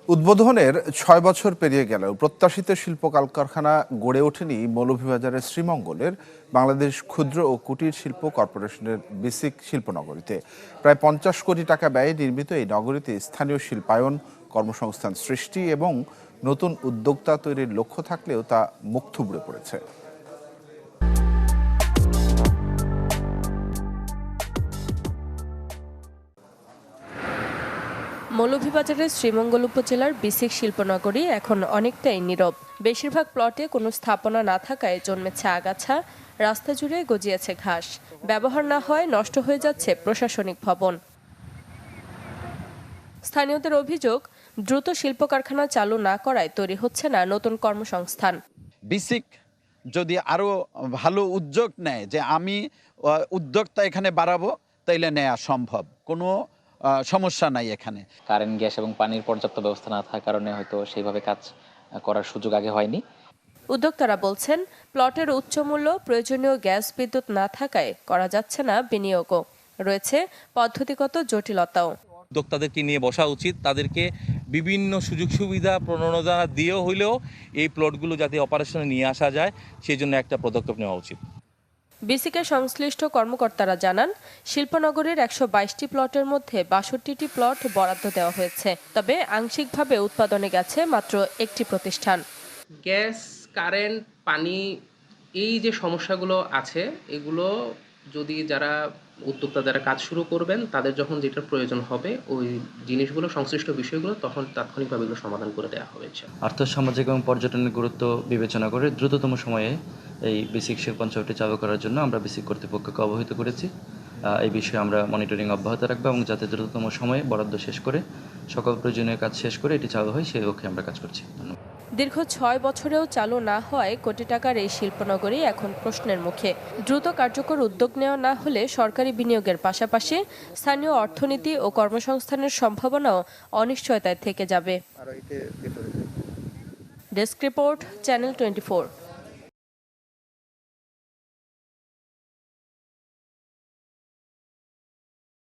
উদ্বোধনের ৬ বছর পেরিয়ে গেলেও প্রত্যাশিত শিল্প কলকারখানা গড়ে ওঠেনি মৌলভীবাজারের শ্রীমঙ্গলের বাংলাদেশ ক্ষুদ্র ও কুটির শিল্প কর্পোরেশনের বেসিক শিল্পনগরীতে। প্রায় ৫০ কোটি টাকা ব্যয়ে নির্মিত এই নগরীতে স্থানীয় শিল্পায়ন, কর্মসংস্থান সৃষ্টি এবং নতুন উদ্যোক্তা তৈরির লক্ষ্য থাকলেও তা মুখ থুবড়ে পড়েছে। মৌলভীবাজারের শ্রীমঙ্গল উপজেলার বিসিক শিল্পনগরী এখন অনেকটাই নীরব। বেশিরভাগ প্লটে কোনো স্থাপনা না থাকায় জন্মেছে আগাছা, রাস্তা জুড়ে গজিয়েছে ঘাস। ব্যবহার না হয় নষ্ট হয়ে যাচ্ছে প্রশাসনিক ভবন। স্থানীয়দের অভিযোগ, দ্রুত শিল্প কারখানা চালু না করায় তৈরি হচ্ছে না নতুন কর্মসংস্থান। বিসিক যদি আরো ভালো উদ্যোগ নেয় যে আমি উদ্যোক্তা এখানে বাড়াবো, তাইলে নেওয়া সম্ভব, কোনো সমস্যা নাই। এখানে কারেন্ট, গ্যাস এবং পানির পর্যাপ্ত ব্যবস্থা না থাকার কারণে হয়তো সেইভাবে কাজ করার সুযোগ আগে হয়নি। উদ্যোক্তারা বলছেন, প্লটের উচ্চ মূল্য, প্রয়োজনীয় গ্যাস বিদ্যুৎ না থাকায় করা যাচ্ছে না বিনিয়োগও। রয়েছে পদ্ধতিগত জটিলতাও। উদ্যোক্তাদেরকে নিয়ে বসা উচিত, তাদেরকে বিভিন্ন সুযোগ সুবিধা প্রণোদনা দিয়েও হইলেও এই প্লটগুলো যাতে অপারেশনে নিয়ে আসা যায় সেই জন্য একটা পদক্ষেপ নেওয়া উচিত। বিসিকের সংশ্লিষ্ট কর্মকর্তারা জানান, শিল্পনগরীর ১২২টি প্লটের মধ্যে ৬২টি প্লট বরাদ্দ দেওয়া হয়েছে। তবে আংশিকভাবে উৎপাদনে গেছে মাত্র একটি প্রতিষ্ঠান। গ্যাস, কারেন্ট, পানি, এই যে সমস্যাগুলো আছে, এগুলো যদি যারা উদ্যোক্তা যারা কাজ শুরু করবেন তাদের যখন যেটার প্রয়োজন হবে, ওই জিনিসগুলো, সংশ্লিষ্ট বিষয়গুলো তখন তাৎক্ষণিকভাবে এগুলো সমাধান করে দেওয়া হবে। আর্থসামাজিক এবং পর্যটনের গুরুত্ব বিবেচনা করে দ্রুততম সময়ে এই বেসিক শিল্পাঞ্চলটি চালু করার জন্য আমরা বেসিক কর্তৃপক্ষকে অবহিত করেছি। এই বিষয়ে আমরা মনিটরিং অব্যাহত রাখবো এবং যাতে দ্রুততম সময়ে বরাদ্দ শেষ করে সকল প্রয়োজনীয় কাজ শেষ করে এটি চালু হয় সেই লক্ষ্যে আমরা কাজ করছি। ধন্যবাদ। দীর্ঘ ৬ বছরেও চালু না হওয়ায় কোটি টাকার এই শিল্পনগরী এখন প্রশ্নের মুখে। দ্রুত কার্যকর উদ্যোগ নেওয়া না হলে সরকারি বিনিয়োগের পাশাপাশি স্থানীয় অর্থনীতি ও কর্মসংস্থানের সম্ভাবনাও অনিশ্চয়তায় থেকে যাবে। Desk report, channel 24।